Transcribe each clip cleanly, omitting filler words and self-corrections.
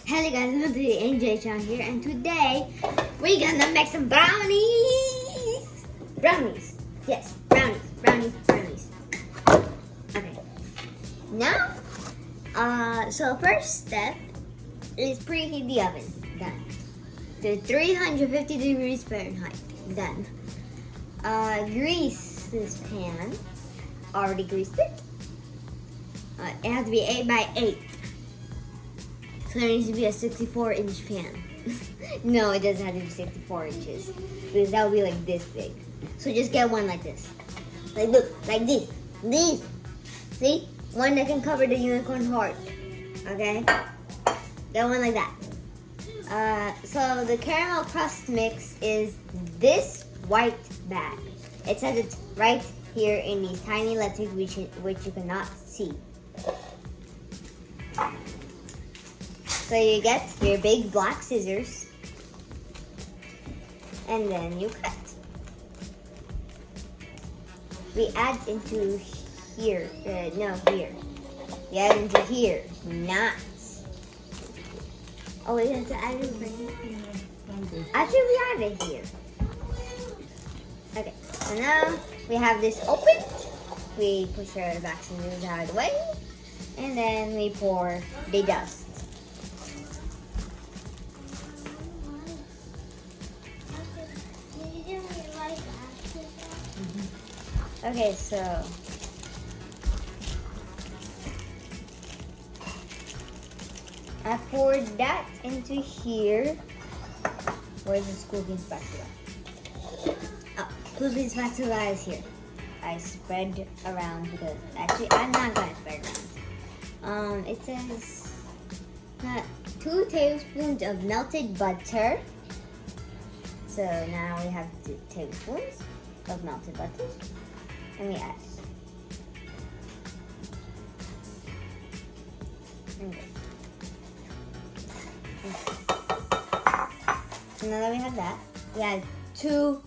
Hello guys, welcome to the NJ channel here, and today we're gonna make some brownies. Brownies, yes, brownies. Okay, now, so first step is preheat the oven. Done. To 350 degrees Fahrenheit. Done. Grease this pan. Already greased it. It has to be 8 by 8. So there needs to be a 64-inch pan. No, it doesn't have to be 64 inches. Because that would be like this big. So just get one like this. Like look, like this. These. See? One that can cover the unicorn heart. Okay? Get one like that. So the caramel crust mix is this white bag. It says it's right here in these tiny letters which you cannot see. So you get your big black scissors, and then you cut. We add into here, here. We add into here, not. Oh, we have to add it right here. Actually, we add it here. Okay, so now we have this open. We push our back scissors out of the way, and then we pour the dust. Okay, so I poured that into here. Where's the cooking spatula? Oh, cooking spatula is here. I spread around because actually I'm not gonna spread around. It says 2 tablespoons of melted butter. So now we have 2 tablespoons of melted butter. And we add. Okay. So now that we have that, we add 2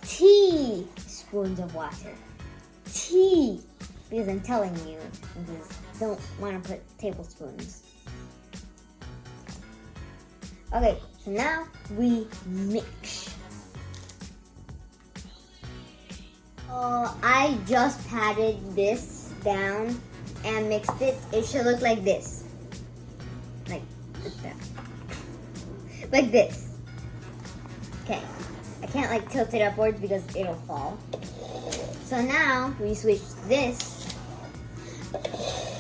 teaspoons of water. Because I'm telling you, because don't want to put tablespoons. Okay, so now we mix. I just patted this down and mixed it. It should look like this. Like that. Like this. Okay. I can't like tilt it upwards because it'll fall. So now we switch this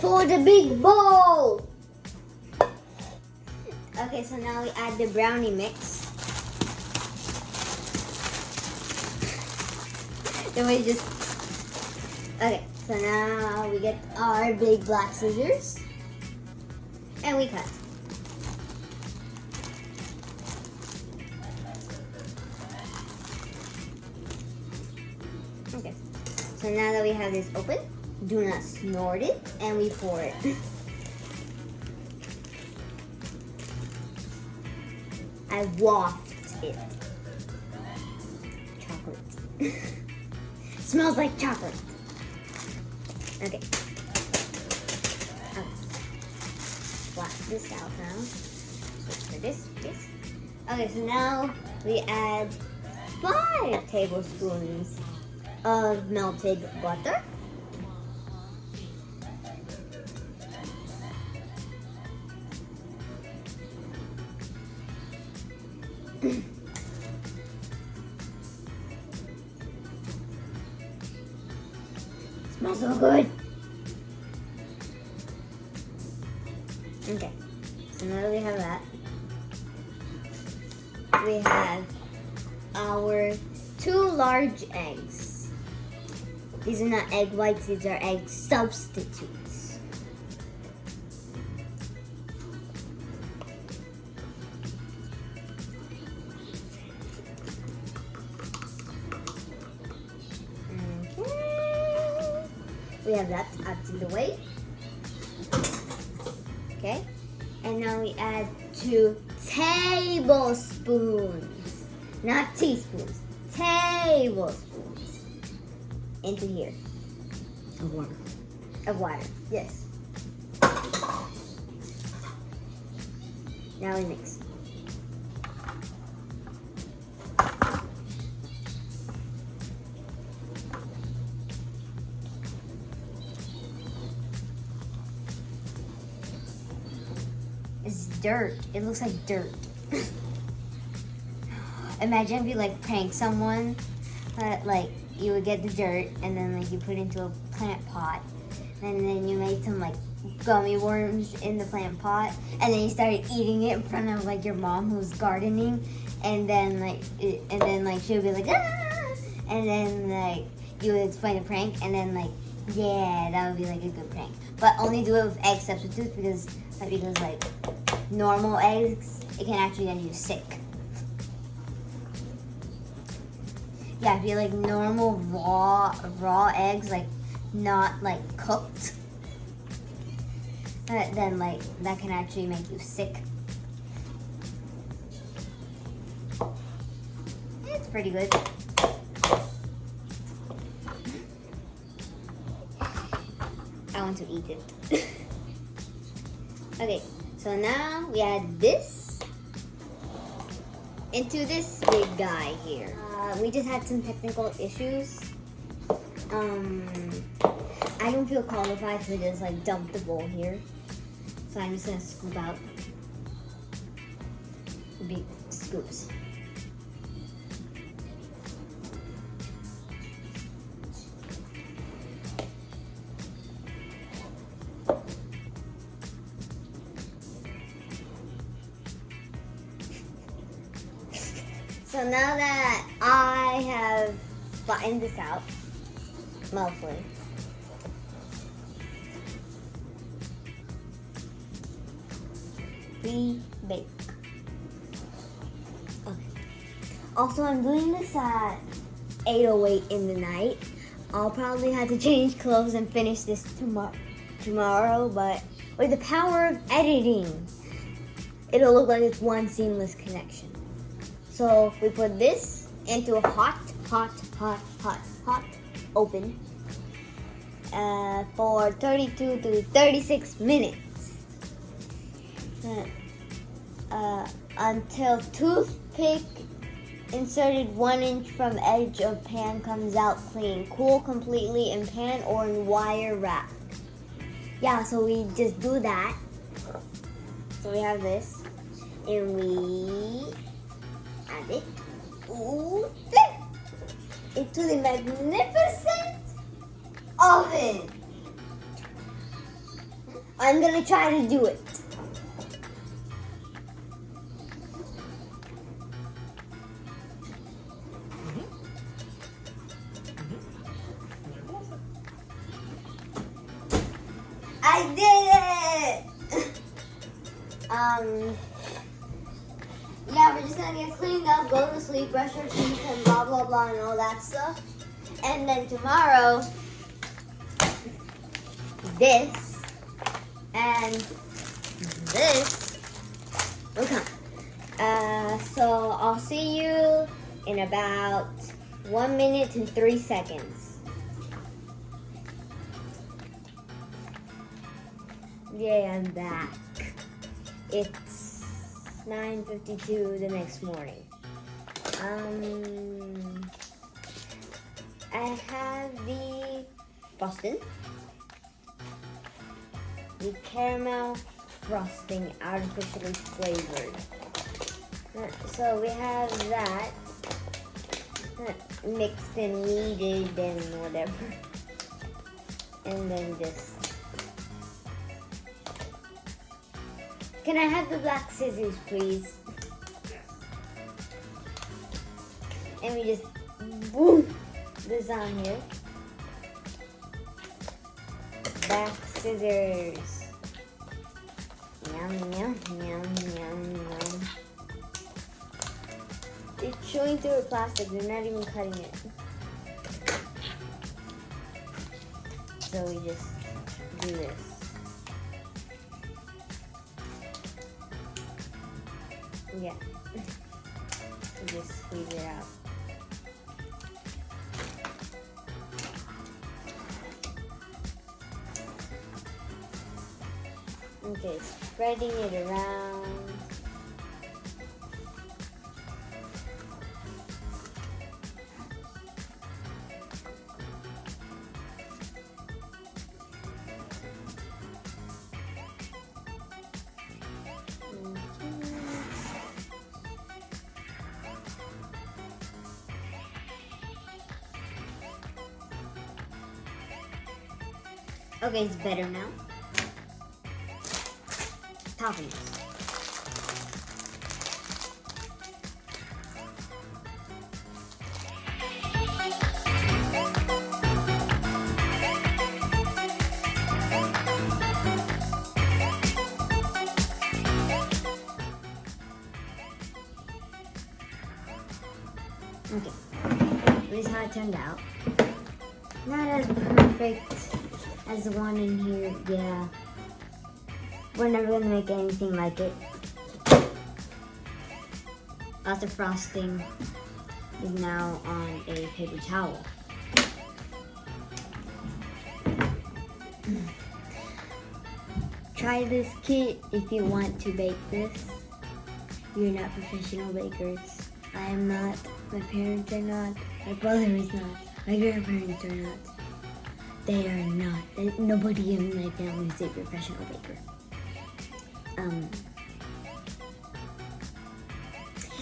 for the big bowl. Okay, so now we add the brownie mix. Then we just, okay, so now we get our big black scissors and we cut. Okay, so now that we have this open, do not snort it and we pour it. I waft it. Chocolate. Smells like chocolate. Okay. Blot this out now. Switch for this. Okay, so now we add 5 tablespoons of melted butter. Smells so good. Okay, so now that we have that, we have our 2 large eggs. These are not egg whites, these are egg substitutes. We have that out of the way. Okay. And now we add 2 tablespoons. Not teaspoons. Tablespoons. Into here. Of water. Of water, yes. Now we mix. It's dirt. It looks like dirt. Imagine if you like prank someone, like you would get the dirt and then like you put it into a plant pot, and then you made some like gummy worms in the plant pot, and then you started eating it in front of like your mom who's gardening, and then like she would be like ah! And then like you would explain the prank, and then like yeah, that would be like a good prank, but only do it with egg substitutes because like normal eggs, it can actually get you sick. Yeah, if you like normal raw eggs, like not like cooked, then like that can actually make you sick. It's pretty good. I want to eat it. Okay, so now we add this into this big guy here. We just had some technical issues. I don't feel qualified to just like dump the bowl here, so I'm just gonna scoop out big scoops. So now that I have flattened this out, mostly, we bake. Okay. Also, I'm doing this at 8:08 in the night. I'll probably have to change clothes and finish this tomorrow, but with the power of editing, it'll look like it's one seamless connection. So we put this into a hot oven for 32 to 36 minutes until toothpick inserted 1 inch from edge of pan comes out clean. Cool completely in pan or in wire wrap. Yeah, so we just do that. So we have this and we add it into the magnificent oven. I'm gonna try to do it. I did it! Yeah, we're just gonna get cleaned up, go to sleep, brush our teeth, and blah, blah, blah, and all that stuff. And then tomorrow, this and this will come. So I'll see you in about 1 minute to 3 seconds. Yay, I'm back. It's 9:52 the next morning. I have the frosting, the caramel frosting, artificially flavored. So we have that mixed and kneaded and whatever, and then just. Can I have the black scissors, please? And we just boom this on here. Black scissors. Yum, yum, yum, yum, yum. They're chewing through the plastic. They're not even cutting it. So we just do this. Yeah, just squeeze it out. Okay, spreading it around. Okay, it's better now. Toppings. Okay, this is how it turned out. Not as perfect as the one in here, yeah. We're never gonna make anything like it. Lots of frosting is now on a paper towel. Try this kit if you want to bake this. You're not professional bakers. I am not. My parents are not. My brother is not. My grandparents are not. They are not. Nobody in my family is a professional baker.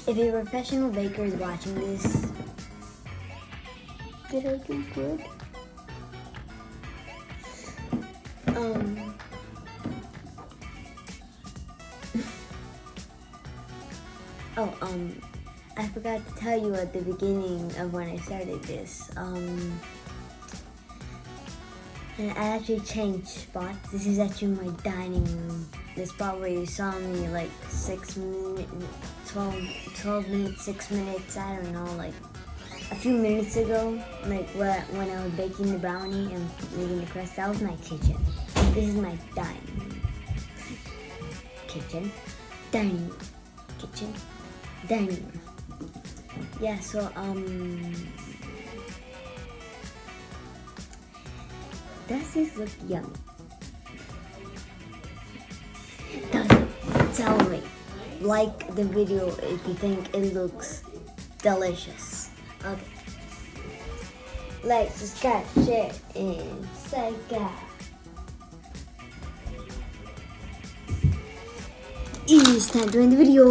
If a professional baker is watching this, did I do good? I forgot to tell you at the beginning of when I started this. And I actually changed spots. This is actually my dining room. The spot where you saw me like 6 minutes, 12 minutes, 6 minutes, I don't know, like a few minutes ago, like when I was baking the brownie and making the crust, that was my kitchen. This is my dining room. Kitchen, dining room, kitchen, dining room. Yeah, so, does this look yummy? Does it? Tell me. Like the video if you think it looks delicious. Okay. Like, subscribe, share, and subscribe. It's time to end the video.